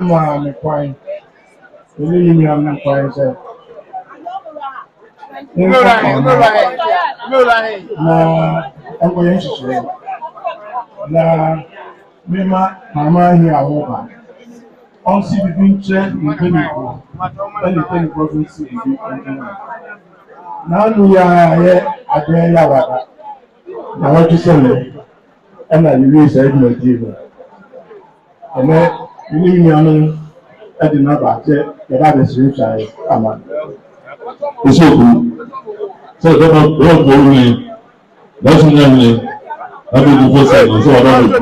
I'm quite. Really, I'm quite. No, I'm going to say. Na mama here over. On see the picture in Penny. Penny wasn't see the now we are here at the Yawada. Now what you say? And I release Edmund Diva. And then you leave me on at the number. The other streets I am on. It's okay. So don't go me. That's not I don't know so I don't know.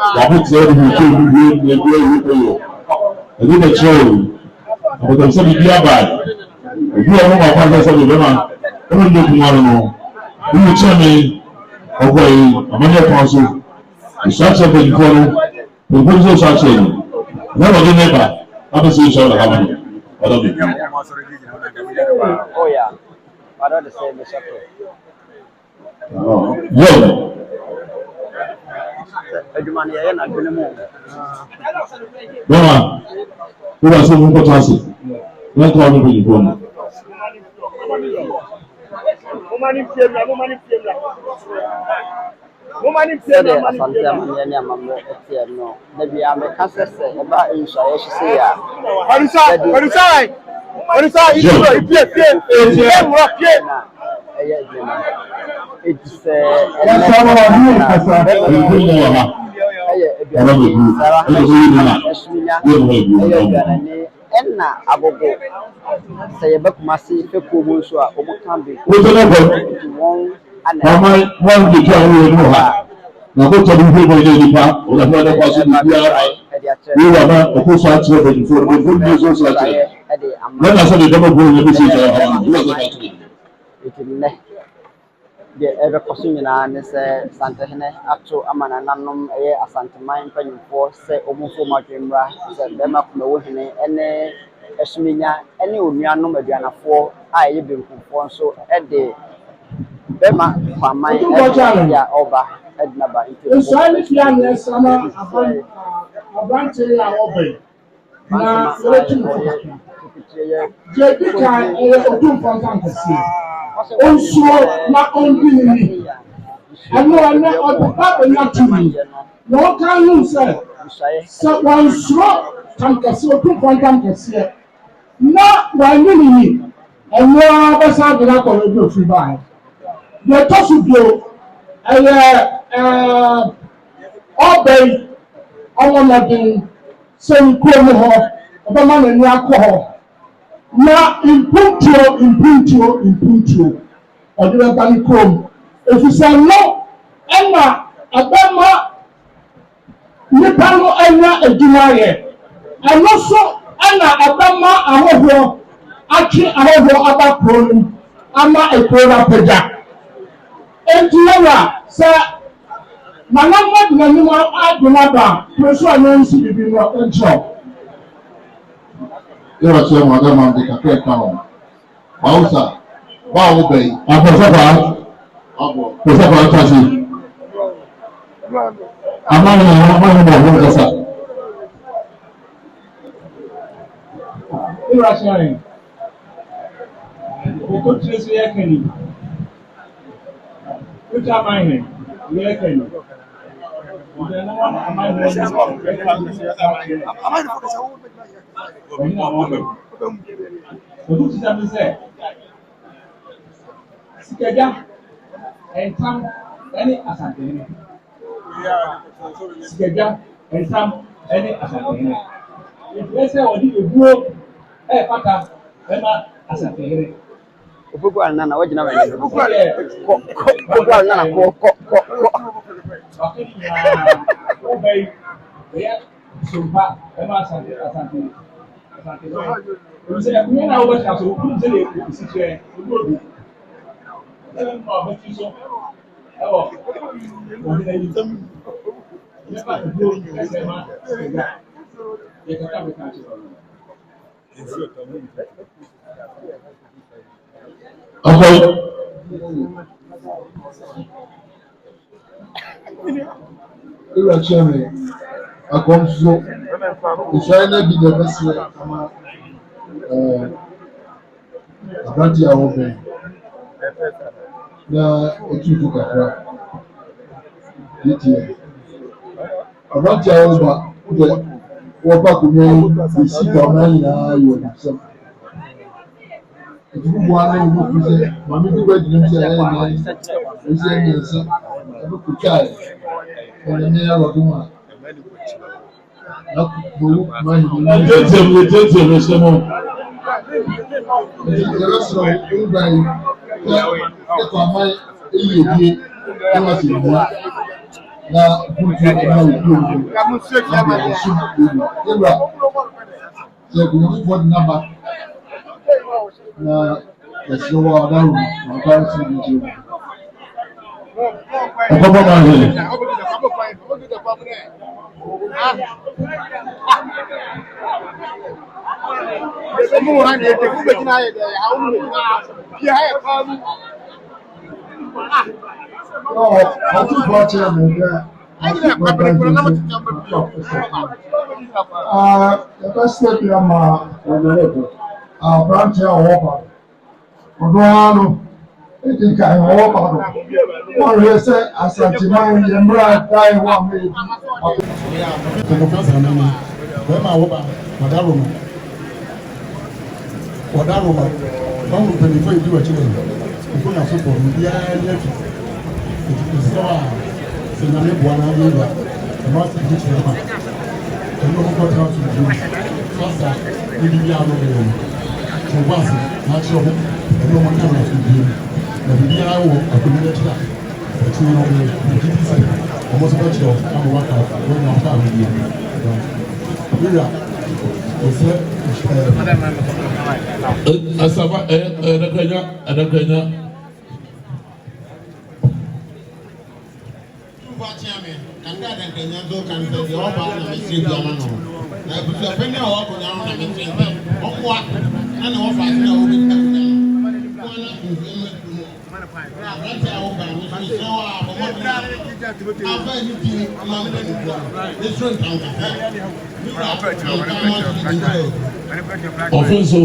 I don't know. Say you I did a show. But I'm saying be bad. If you are my father, say you I don't know tomorrow. You tell me okay, I'm on your council. The structure that you follow, the political structure. Never do never. I'm saying so I don't know. Oh yeah. I don't say the shuttle. Yeah. Edumani ya na dwene mu. Bama, who was so important? Not all of you born. Sɛdeɛ asante amanneɛ ne amammerɛ ɛteɛ no da bia meka sɛ ɛba nsuayɛ hye sei a ɛyɛ adwuma ɛti sɛ ɛyɛ aduane sara asuminya ɛyɛ aduane ɛnna agogo sɛ yɛbɛkoma se fɛkuo mu nso a ɔmoka beko nti wɔn na ko tɔbi fi ko ye nipa o la fana ko so bi biara ni wa na o ko so akyerɛ bɛ fo o ko bi so akyerɛ na na so de dama go ne bi si so ha ni wa so akyerɛ etinne de ebe kɔso nyinaa ne sɛ santehene ato amana nanom ɛyɛ asanteman mpanyimfoɔ sɛ ɔmofo madwemmra sɛ bɛma kumawo hene ɛne ɛsumenya ɛne onuanom aduanafoɔ a ɛyɛ benkumfoɔ nso ɛde bɛma kwaman ɛde ya ɔba Ednaba into Israeli fiane sama abante ya obe na wetu je bika odum fontan kesi onsuo na ondini ano na oba be na tumi na o kan hu se onsuo tankesi odum fontan kesi na wanyini ni eno abasa de na ko be ofri ba ye to su bio ọbẹ̀ ọmọdé sẹ nkúrò mu họ ọbẹ̀ máa nani akọ họ na impuntuo ọdún ẹgbẹ́ ní kúrò mu efisẹ ẹnọ ẹnna ẹgbẹ́ ma nípa no ẹnya edwuma yẹ ẹnọ so ẹnna ẹgbẹ́ ma ahọ́họ́ atwi ahọ́họ́ aba kúrò mu ama ekúrò n'apẹja eti ẹwà sẹ. Nana mmadu na nimu adumaba preso anonsi bibi no encho. Yẹ́wà tí ẹ mọ̀ ọ́dọ́ máa ń di kàkẹ́ ẹ̀ka wọn. Báwùsà báwo bẹ̀ yìí. Àbọ̀sọ̀fà àbọ̀sọ̀fà ń tàṣe. Amáyé ọ̀hún ọ̀hún kẹsà. Ìwà ṣe àyè. Ètò tí ó ṣe yẹ kẹ́ni. Ó jẹ́ àmáyé yẹ kẹ́ni. Sikaja entam any asantehene sikaja entam any asantehene ese odi ebuo pata ema asantehene ofugu anana wajina wele ofugu anana ko obey ya sumpa ema asante você não é o que está o que ele se quer o todo no befiso Akonso Israel na bi na bɛsɛ ama abante a wɔbɛn na etutu kakra yɛtie abante a wɔba deɛ wɔba akonnwa yi besi dɔm na nyinaa yɛ wɔn nsɛm etutu bu ano yi mo fi sɛ maame bi bɛ gyina mu sɛ ɛyɛ nan esi mmiɛnsa ɛbɛ kuta yɛ ɛna ne yɛ lɔdo mu a na kuru maa yi bi tete mu sɛ mo yɛrɛ sɔrɔ ɔba yi ɛkɔ aman eyi ebie ɛma si ebie na kutu ɛma ebie ebie na bɛ ɛso ebie ewura sɛ ɛkɔnyɛ fofo di naba na yɛsrɛ wɔ ɔdawo na ɔba ɛso ebi gye mu. Ọkọ máa ń rìn. Ọtí ìfọ̀ ọ̀kyẹ́ mi bẹ́ẹ̀. Yẹ́bẹ́ sẹ́ bi ama ọ̀dọ́rẹ́ bọ̀. Aberanteɛ a ɔwɔ ba. Ɔdọ́ ara no. Edi ka ɛwɔ ba do. Wɔrehwɛ sɛ asanteman yɛ mmerɛ dan hɔ a mɛ ebi. Tẹnifasa mi ni bɛrima a wɔba wɔda roma wɔn mpanyinfo yi di wɔ akyire nko na so bɔ biara ni afi eti nsɛm a sɛ nyame boa na ayɛ yia ɛma ase di kyerɛ ma ɛnu ɔmo kɔ tena so bi fasa ebi bi ano bɛyɛ no so wɔn ase n'akyerɛ ɔmo ɛnu ɔmo nam na so bi na bibi ara wɔ akonnwa n'akyi a ɛkyi no ɔmo yɛ gidi sɛ ɔmo nso bɛkyerɛ ama waka wɔn nyɛ ɔfa ano yie wura ɔsɛ asaba ɛdɛkanya kanda adakanya do kanda deɛ ɔba na mesiri bi ama no na abusuafani a wɔkɔ na na mesiri bi ɔkoa na na wɔfa ase na wɔbɛka kunya no wɔn na nsuo mu atu mu na aberante a wɔba no so sɛ wɔ a bɔmmɔdena afa ani ti ama mo n'ani kura no esuro ntankasa nura nkama so di nkyɛn ɔfin so.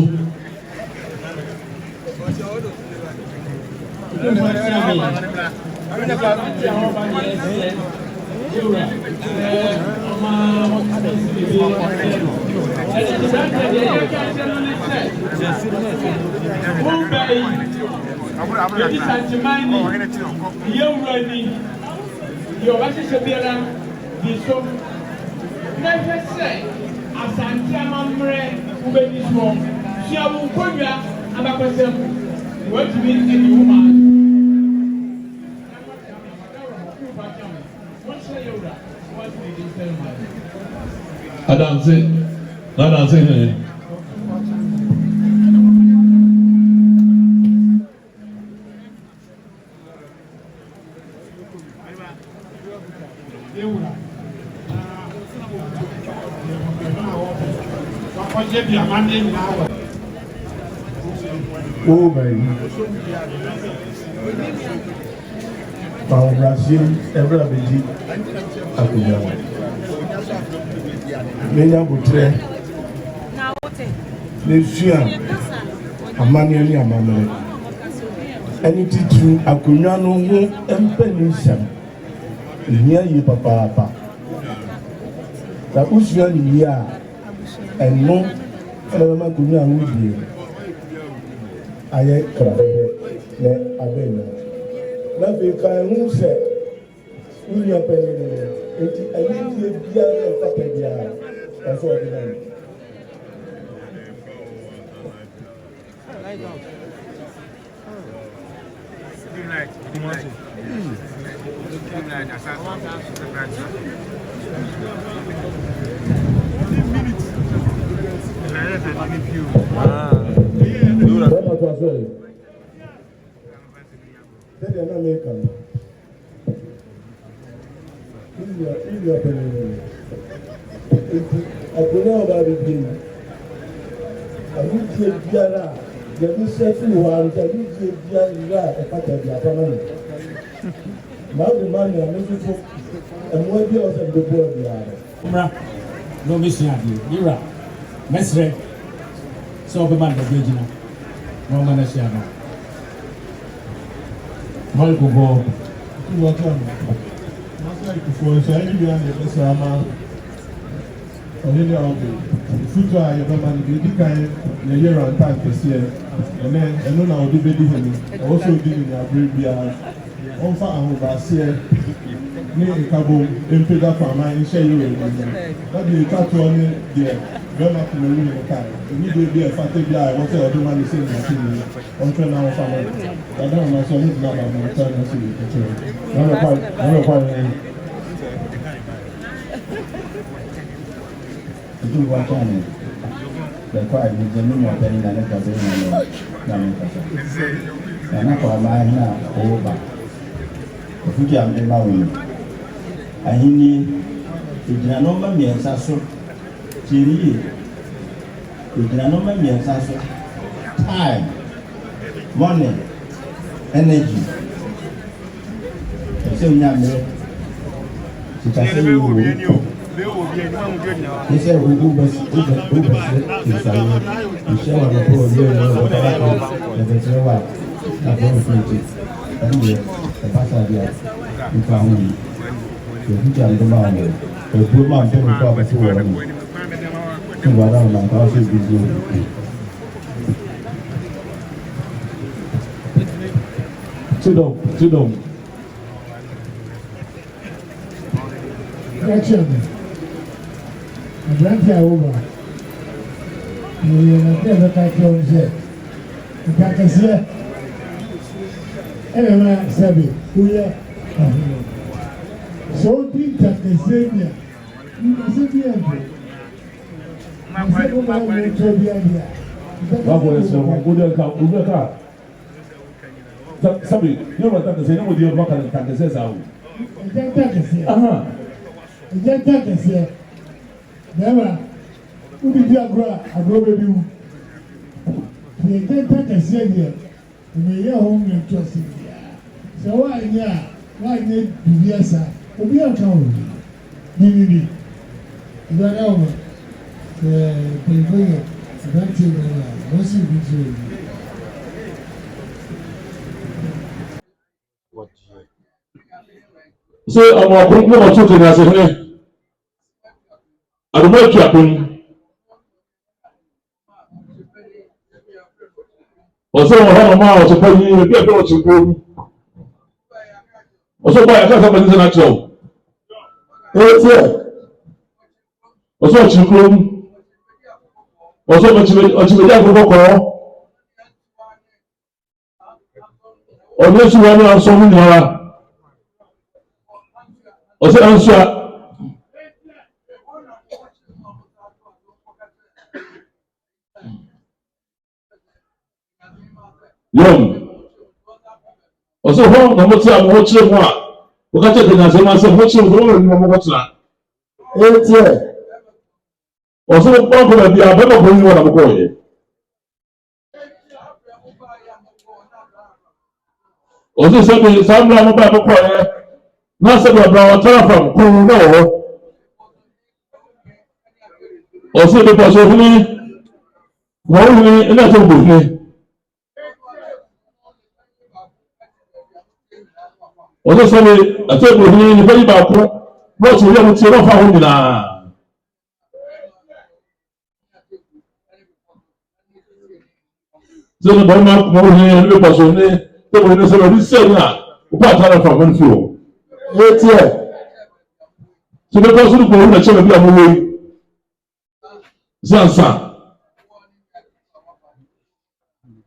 Asante amammerɛ wobɛdi soɔ sua wo nkonnwa abakɔsɛm watumi adi wo maa adanse hɛ Oh baby. Our Brazil ever abedi akunya. Menya butre. Nesua amane ni amamere. Eni titru akunya no ho empeni sam. Ihia yi papa. Da usua ni ya eno ɛna akunya ho die. Ayɛ krabɛ na abɛnya na bi ka ehu sɛ wúnyɛ pɛnyɛ ne eti ayɛyie biara na ɛfa pɛ biara ɛfɛ ɔde na yi. Sɛdeɛ na meka no ọkùnrin ọba bèbè ẹni tí e biara yẹbi sẹfì wà ẹni tí e biara ẹpàtà di àpamọ nù màá di máa ní àmì fífó ẹmu ẹbí ọsẹ gbogbo ẹbí ààrẹ. mmra na ọmọ esi adi yira mẹsirẹ sẹ ọbẹ máa dàgbé gyina na ọmọ náà ṣe àná mọlẹ gbogbo. ìwọ tó ọmọ màá ìkùfọ ẹsẹ ẹni bí wọn lè fẹsẹ àmà ọdún ní ọgbẹ fújọ ayọbẹmọ níbi ìdíkà yẹ yẹ rántá kẹsí ẹ ẹnu náà ọdún bẹ dìhẹ ni ọwọsọ òdì ní abúlé bíara wọn fa ahobàásí ẹ ní ìkàbọ mpẹgà fàmà iṣẹ yìí wẹ nìyẹn láti ìka tó ọ ní díẹ bẹẹma kò lè rí ní ká èmi dé bí ẹ fàtẹ bí i wọn tẹ ọdún máa ní sẹ ní àti nìyẹn wọn fẹ náà wọn fà wọn dàdá wọn máa sọ ní ìdílé àbàmọ ìtọ́ ẹ̀ náà sì lè tètè wọn lọ pa ẹ̀ itu wacana lekwa ajijeni mwapeni na leka zeni na mkasa yana kwa maana oba ofuji amema wini ahini ijina noma miensa so chiriye ijina noma miensa so time money energy ese unyame sitase yiwo iṣẹ́ ìwúgbó bẹ́sẹ̀ ìṣàyẹ̀ iṣẹ́ wà lọ́pọ̀ orí ẹ̀rọ ọ̀pọ̀lọpọ̀ ẹ̀bẹ̀ tí ó wà lábẹ́ òfin ètò ẹ̀yẹ ẹ̀básàbíà nípa àwọn yìí òfújà ń dọ́mà àwọn ẹ̀gbọ́n máa ń tẹ́lẹ̀ fún àkókò wọ̀rọ̀ mi fún ìwà dáhùn náà káwọ́ sí gbogbo òkè. Sit down. Aberante a uva e na terra está aqui onde o que acontecia era uma, sabe, cuia só o tinta que seria não sabia mas como é muito sabia Vamos ver se eu vou poder cá. Sabe, eu vou estar dizendo, eu vou dizer, eu vou estar dizendo, sabe? Já está que se Never. Who did you grow? I grow baby. The data is here. You may hear home and trust in here. So why need to be a sir? To be a cow. Nini. You don't know. Penguin. That's it. What's it between? So I'm going to go to the Adumo etu apem. Ọsọ wọn hàn ọmọ àwọn ọsọpọ yìí ebi ẹgbẹ ọtí nkó. Ọsọpọ ayé akásá pẹ̀lú sẹ́nà kyerẹ́w. Eti ẹ̀. Ọsọ ọtí nkó. Ọsọ ọtí akókò kọ̀ọ̀. Ọdún esu wọn ní asọ ọmọ nyara. Ọsọ ẹnso a. Yom. Ọsọ hɔ na mo ti a mo hɔ kyerɛ mu a wɔka kyerɛ kanya sɛ ma sɛ mo kyerɛ mo wɔn mo mo tena. Eti ɛ. Ọsọ bɔnkɔ na bi a bɛbɛ kɔ yi wɔ na mo kɔ yɛ. Ọsọ sɛ bi saa mmerɛ a mo ba mo kɔ yɛ na sɛ bi ɔbɛn ɔtara fam kɔn na wɔ hɔ. Ọsọ bi pɔsɔ huni wɔn huni ɛna sɛ ɔbɔ huni. Ọsọ sọmi àti ìgbòho nípa yìí baako bọ́ọ̀sì orí ẹ̀mú tí ẹ bá fa àwọn nyinaa. Sẹ́ni bọ́ọ̀ máa kọ́ ọ́ ní ẹni lè pàṣẹ ní tẹ́wọ̀n ní sẹ́ni ọdún sẹ́yìn à ó bá àtàrà fún àwọn ìfẹ́ o. Eti ẹ̀. Sẹ́ni bọ́ọ̀ sọ́dún kọ̀ ọ́ ní ẹ̀kyẹ́ bí àwọn wọ̀nyí. Zansa.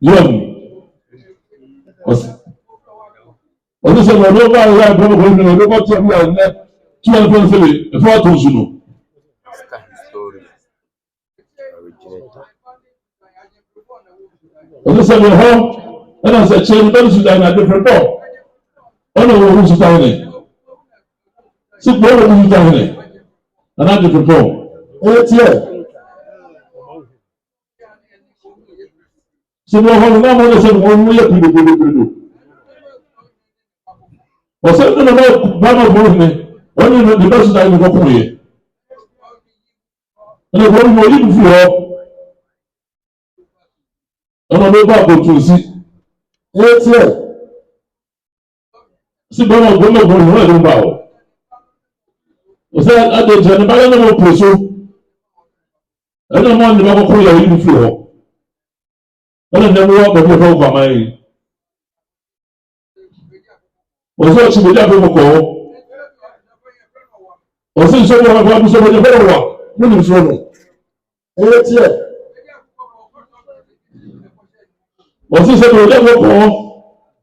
Yọ̀m. Ọdún sẹ́ni ọdún bá yà ẹ̀bùrọ̀ kọ̀ ọ́ ní ọdún bá tí a bí àwọn ẹ̀ tí wọ́n fẹ́ sẹ́ni ẹ̀fọ́ àtọ̀ nsú nù. Ọdún sẹ́ni ẹ̀họ́ ẹ̀nà sẹ́kyẹ́ ní bẹ́ẹ̀ ní sùdà ní adé fẹ́ bọ̀ ọ̀nà òwò òhun sùdà ní. Se boa no internet. Another people. Se boa no não se não ia tudo. Você não vai mais bom, né? Onde não deve estar indo com ele. Ele vai morrer no fio. Eu não vou para o Tusi. Se bom no bom não é um baú. Você a de já não vai no preço. Eu não mando para com ele no fio. Eu não vou para o com mais. Você se me dá para o Você só vai para o seu melhor. Não fundo. Você se me dá para o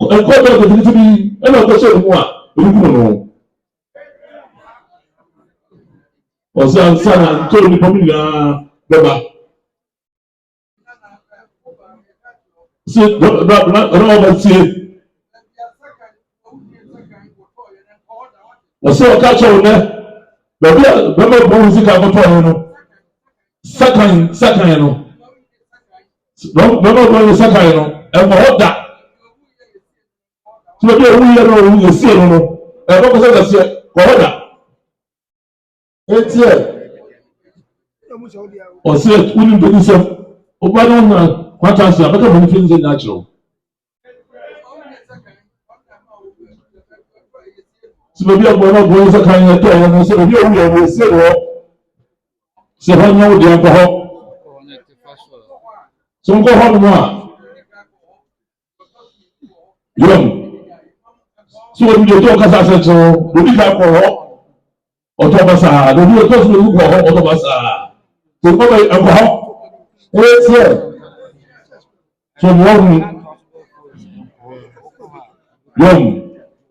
enquanto eu te vi, eu não estou sendo uma. Eu não. Você ansana todo de família beba. Se não vai ser. Você o cacho né? Beba bom música para todo mundo. Sacan no. Não beba sacan no. É uma roda. Se você não o ser no. É uma coisa assim, roda. Você unim benção. O pai não quanto assim, a bacana não fez natural. Se você agora não sacan no todo, não se você o ser se vai não de alcohol. São correndo não. Se você me deu casa sente o de alcohol. Otobasa, do you talk to me about Otobasa? So what about alcohol? So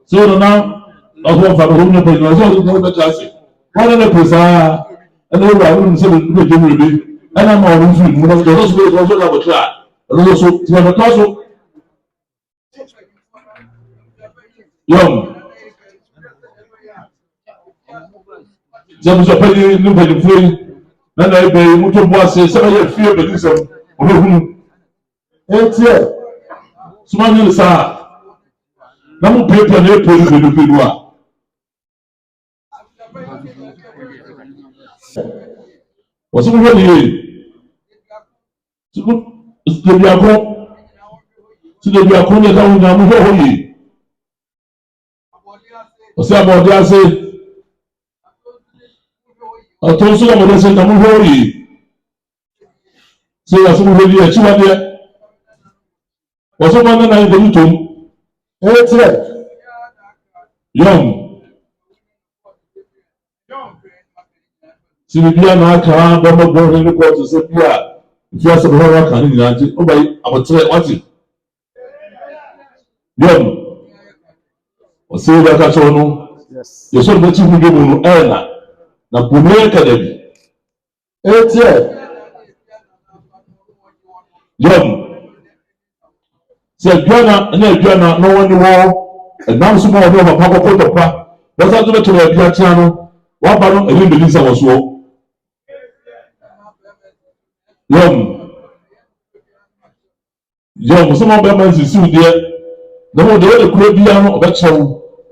so now I go for the home place. I saw the class. One of the pesa, and they were say the game and I'm all food. We must go to also have a try. And also to have a toss. James Opelli, nobody free. Then I pay Muto Bossy, 7 years fear, but this is Small sir. No paper and airport in the Pidua. Was it really? To be a go to the Biaconia down Namu. Was about the answer? Ọ̀tún sọ́dọ̀ mọ̀lẹ́ ṣe tàmú lórí ṣe àṣùwọ̀n lórí ẹ̀ tí wọ́n dẹ́ wọ́n sọ́dọ̀ náà náà ìdẹ́nu tó yọ̀m síbi bí a náà kà á gbọ́mọgbọ́n ní kóòtù sí bí a fi àṣẹ bọ̀ wá kàn ní ìlànà àti ó bá àbọ̀tẹ́rẹ̀ wá ti yọ̀m ọ̀sẹ̀ ìdá kàtọ́ ọ̀nù yẹ̀sọ́ ìdá tí wọ́n gbé mu ẹ̀ nà. Na bùnú kẹ̀dẹ̀ bi. Yọ̀m. Sẹ ẹ̀dùánà ẹ̀nà ẹ̀dùánà náà wọ́n ní wọ́n ẹ̀nàm sọ́mọ́ ọ̀dọ́ ọ̀pá kọ́kọ́ dọ̀pá. Wọ́n sá tó bẹ̀ tẹ̀lé ẹ̀dùá tí a nọ. Wọ́n bá nọ ẹ̀rí ìbèlí nsà wọ̀ sọ́. Yọ̀m sọ́mọ́ bẹ́ẹ̀ máa ń sisi wùdíẹ̀. Na wọ́n dẹ̀ wọ́n kúrò bíyà nọ ọ̀bẹ̀ kyẹ̀wò.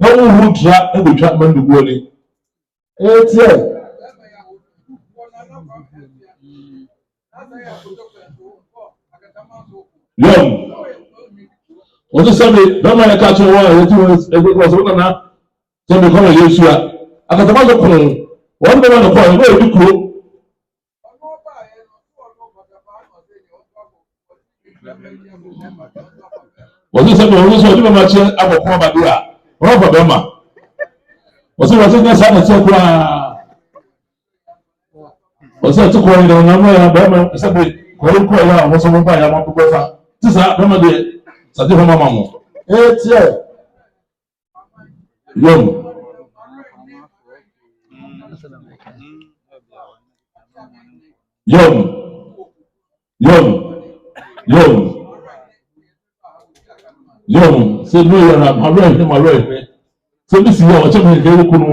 Na wọ́n wù dùrà ẹ̀wọ̀ dùrà mẹ́ ndùgbò ni. Yom. Wọ́n sẹ́mi bẹ́ẹ̀ máa yẹ ká tún wọ́n ẹ̀yẹ tí wọ́n sọ wọ́n nana sẹ́mi kọ́ ẹ̀yẹ sùn à. Akatama sọ kùn wọ́n bẹ́ẹ̀ máa nọ kọ́ ẹ̀ wọ́n èdè kúrò. Wọ́n sẹ́mi wọ́n sọ ọdún bẹ́ẹ̀ máa kyẹ́ àkọ́kọ́ ọmọdé à wọ́n fọ bẹ́ẹ̀ ma. Wọ́n sẹ́mi ní sáà nàìjíríà kúrò à. Wọ́n sẹ́mi tí kò wọ́n yẹn náà wọ́n yẹn bẹ́ẹ̀ ma sẹ́mi kò wọ́n kọ́ ẹ̀yà àwọn sọ́mọ́ báyà máa dúpẹ́ fa. Sísá bẹ́ẹ̀ ma de sàdé fún mama mu. Yom. Yom. Yom. Yom. Yom. Ṣé ló yẹra màlúù ẹ̀fẹ́ màlúù ẹ̀fẹ́? Ṣé bí sì yẹ ọ̀chẹ́ mi kéré kunu?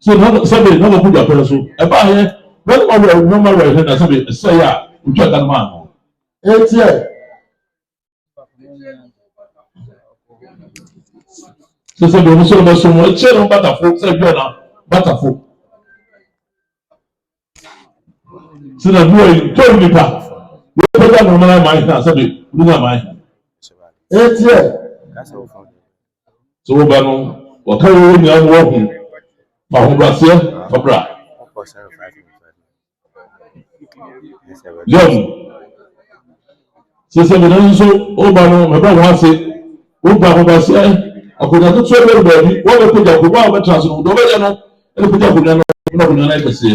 So no sabe no go put your person so. E ba here when no ma we na sabe say ya you try that man. Etie. So sabe no so mo che no batafo say bi na batafo. So na boy to nipa. We put no na mind na sabe no na mind. Etie. So wo ba no wo ka wo nya wo hu. Ma ho brase fabra. Yom. So sabe no so o ba no me ba wo ase. Wo ba ho brase akonya to tso be baby wo be ko ja ko ba transfer do be ya no e ko ja ko na no ko na ka se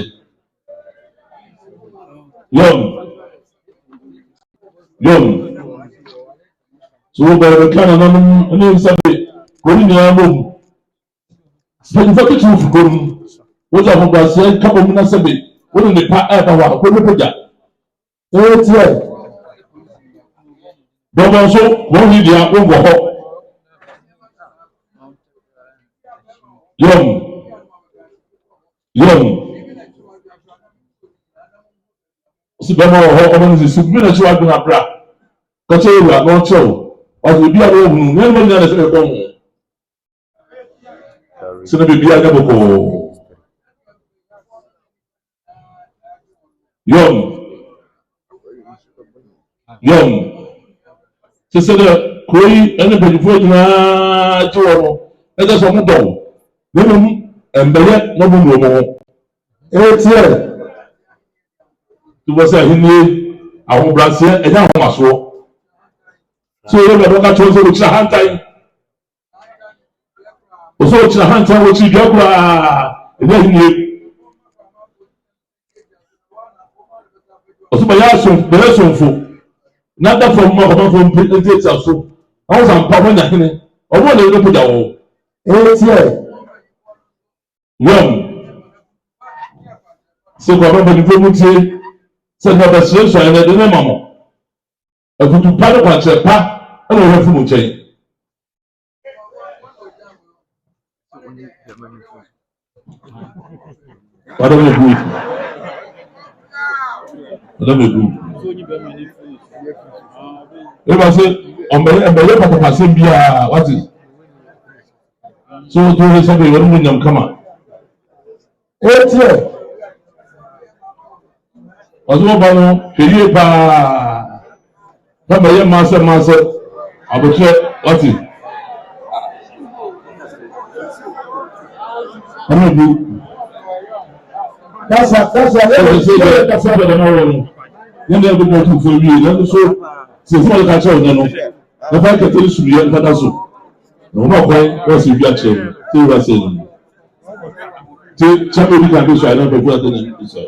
yom so wo be ka na no ne sabe ko ni ya mo sabe fa ki fu ko wo ja ko ba se ka bo na sabe wo ne pa e ba wa ko ne ko ja Etie. do ba so wo ni dia wo go ho yom si bɛma wɔ hɔ ɔmo no sɛ sukuu na kyi wadun abira kɔkye ewura na ɔkyerɛw ɔsɛ obi a wɔn hunu nneɛma nyinaa na ɛsɛ ɛkɔ ho sɛ na beebi aga bɔkɔɔ yɔm sɛ dɛ kuro yi ɛne mpanyinfoɔ nyinaa gye wɔ no ɛsɛ sɛ ɔmo dɔw na mmom mbɛyɛ na ɔmo nu ɔmo ho Etie. tubɔ sɛ ahenni ahobrɛaseɛ ɛnyɛ ahomasoɔ so yɛ bɛ dɔka kyerɛ sɛ wɔkyerɛ hantan ɔsɛ wɔkyerɛ hantan wɔkyerɛ dua koraa ɛnyɛ ahenni ɔsɛ bɛyɛ asomfo na da fam ma ɔmanfoɔ mpɛntia so ɔmo sa mpa ɔmo nya hene ɔmo na ɛyɛ pagya wɔ Etie. sɛ kɔ ɔbɛbɛ nipa mu tie sɛ na ɔbɛsrɛsrɛ ɛna ɛde ne ma mo akutu pa ne kwankyerɛ pa ɛna ɔhwɛ funu nkyɛn wadam egu ɛba sɛ ɔmbɛyɛ patapasɛm biara wate so to hɛ sɛ bɛyɛ ɔno mu nyam kama Etie. ɔsɛ ɔba no hwɛ yie paa na bɛyɛ maasɛ abotire wate ɔno egu Kasa ɛsɛ kasa bɛda na wɔ no yɛn na ɛbɛbɔ ɔtumfoɔ wie na nso sɛ ɛsɛ ɔde ka kyerɛ ɔnyɛ no ɛfa kɛtɛ no sumiyɛ ɛfa da so na wɔn akwan wɔsi bi akyerɛ no sɛ ɛwura sɛ ɛnu te kyɛn obi kan bi so ayɛ na ɔbɛfu ate na ɛnu so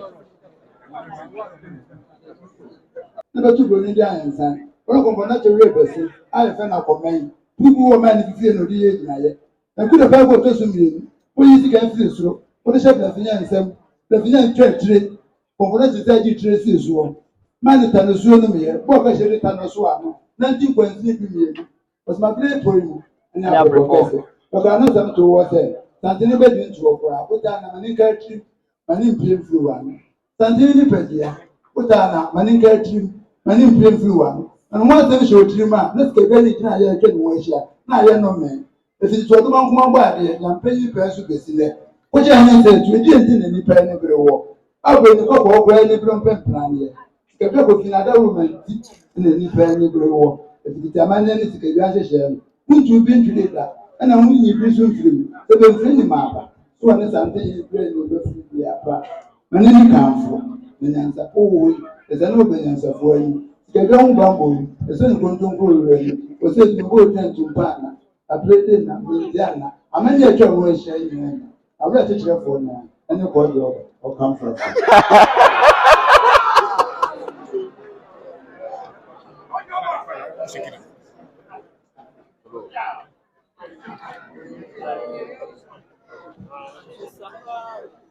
na bɛtu buroni di ahensa wɔn kɔnkɔn na kyerɛ bɛsi ayɛ fɛ na kɔmɛn bubu wɔ mɛn ne fifie na odi yɛ gyinaeɛ na kuda pɛɛ kɔ toso mmienu wɔyi sika mfiri soro wɔde hyɛ bɛfinya nsɛm bɛfinya ntwa tire kɔnkɔn na kyerɛ sɛ agye tire si soɔ maa ne ta no suo no meyɛ bɔɔl kɛhyɛ de ta no so ano na nti nkwansi bi mmienu ɔsomabere pori mu ɛne abɛbɔ kɛse ɔkaa no nsɛm to wɔ sɛ santene bɛdi ntoɔ koraa wotaa na mane nka tirim mane mpie mfiri wɔ ano santene nipadua wotaa na mane nka tirim mane mpie mfiri wɔ ano na wɔn asɛm hyɛ otirim a na sika bi ani gyina ayɛ atwa ne ho ahyia na ayɛ nnɔmɛ efisɛ tuo ɔdoma nkoma bɔ adeɛ nyampanyin pɛɛ so besi dɛ wogyɛ ahɛn sɛ tuo di enti na nipa ani bere wɔ abɔ ni kɔkɔ ɔkɔ ani bere mpɛmpɛnaneɛ sika bi akɔ fi na adaworo ma nti na nipa ani bere wɔ efisɛ amanyɛ ne sika bi ahyehyɛ no ntu bi ntwere da ɛna ho nyi bi so mfiri mu ebe mfiri ne ma aba so wɔn ne sante yi bere ne obɛfiri bi aba ma ne ni kanfo na nyansafo wɔ yi ɛsɛ ne ɔbɛ nyansafoɔ yi sika bi ho bambɔ yi ɛsɛ ne kontonko wura yi wɔsɛ etumbo otwa ntumpa ana abiride na mbɛnti ana amanyɛ atwa wɔn ahyia yi nyinaa abirɛ akyekyerɛfoɔ na ɛne kɔɔde ɔkamfo.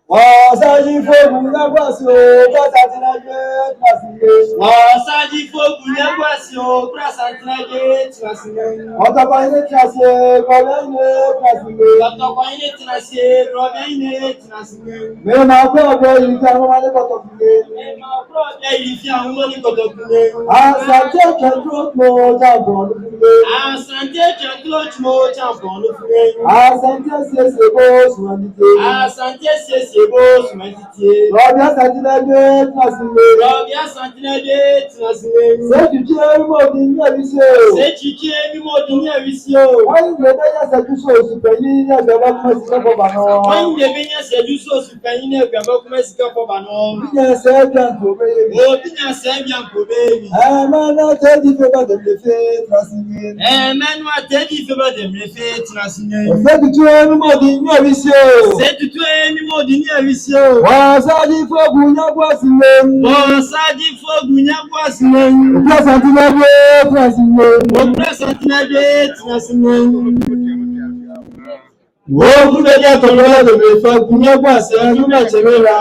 Ọ̀sájì fóògùn lágbàsí o, kọ́sà tí lájẹ́ tìlásìlẹ̀. Ọ̀sájì fóògùn lágbàsí o, kọ́sà tí lájẹ́ tìlásìlẹ̀. Ọ̀tọ̀kọ̀ ilé tìlásì, kọ̀ọ̀bẹ̀ ilé tìlásìlẹ̀. Ọ̀tọ̀kọ̀ ilé tìlásì, kọ̀ọ̀bẹ̀ ilé tìlásìlẹ̀. Mẹ́rin máa gbọ́ ọ̀bẹ yìí fi àwọn ọmọdé kọ̀tọ̀ fìlẹ̀. Mẹ́rin máa gbọ́ ọ̀bẹ yìí fi àwọn ọmọdé kọ̀tọ̀ fìlẹ̀. Àṣàntì ẹ̀kẹ́ dúró tó jàǹbọ̀ ló fìlẹ̀. Àṣàntì ẹ̀kẹ́ dúró tó jàǹbọ̀ ló fìlẹ̀. Àṣàntì ẹ̀sẹ̀ bó sùnmọ́ dídé. Àṣàntì ẹ̀sẹ̀ bó sùnmọ́ dídé. Rọ̀bì àṣàntì lájẹ́ tìlásìlẹ̀. Rọ̀bì àṣàntì lájẹ́ tìlásìlẹ̀. Sẹ́jìjì mímọ́ di ní ẹ̀rí sí o. Sẹ́jìjì mímọ́ di ní ẹ̀rí sí o. Wọ́n ń lè bẹ́yẹ̀ ṣẹ́jú sóòsù pẹ̀lú ní ẹgbẹ́ bá kúmọ̀ sí kẹ́kọ̀ọ́ bà náà. Wọ́n ń lè bẹ́yẹ̀ ṣẹ́jú sóòsù pẹ̀lú ní ẹgbẹ́ bá kúmọ̀ sí kẹ́kọ̀ọ́ bà náà. Bíyẹn ṣe é bí àǹkó bẹ́yẹ̀ mi. O bíyẹn ṣe é bí àǹkó bẹ́yẹ̀ mi. Mẹ́nu àtẹ́dí fẹ́ bá tẹ̀lé fẹ́ tìlásìlẹ̀. Mẹ́nu àtẹ́dí fẹ́ bá tẹ̀lé fẹ́ tìlásìlẹ̀. Sẹ́jìjì mímọ́ di ní ẹ̀rí sí o. Sẹ́jìjì mímọ́ di ní ẹ̀rí sí o. Wọ́n sáájú fóògùn yàgbọ́ sílẹ̀. Wọ́n sáájú fóògùn yàgbọ́ sílẹ̀. Òpúrẹ́sàntì lájẹ́ tìlásìlẹ̀. Òpúrẹ́sàntì lájẹ́ tìlásìlẹ̀. Wo kúlẹ̀ ní àtọ̀lọ́wọ́ lòdì fóògùn yàgbọ́ sílẹ̀ nígbà tẹ̀mẹ́ra.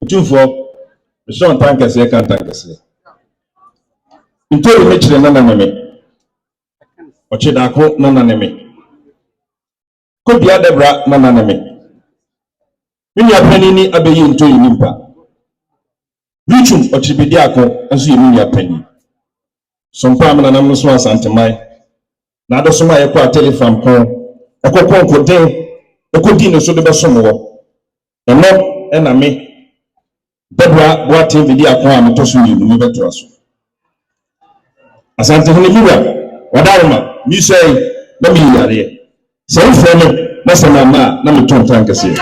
Ntufo, Sean Tankasi kan Tankasi. Ntori me kyerɛ nana neme. Ɔkye daako nana neme. Kobia Debra nana neme. Minya panini abeyi ntori nimpa. Richum ɔkye bedi ako nso yɛ minya panini. Sompa amena nam no so asantemai. Na adoso ma yɛkɔ atelefam ko. Ɛkɔkɔ nkoden. Ɛkɔdi ne so de bɛsom wɔ. Ɛno ɛna me Debra boate bedi ako a meto so yɛ mu bɛto aso. Asante hone liwa wadaroma mi sei na mi yare se mfo no na se mama na me ton tankase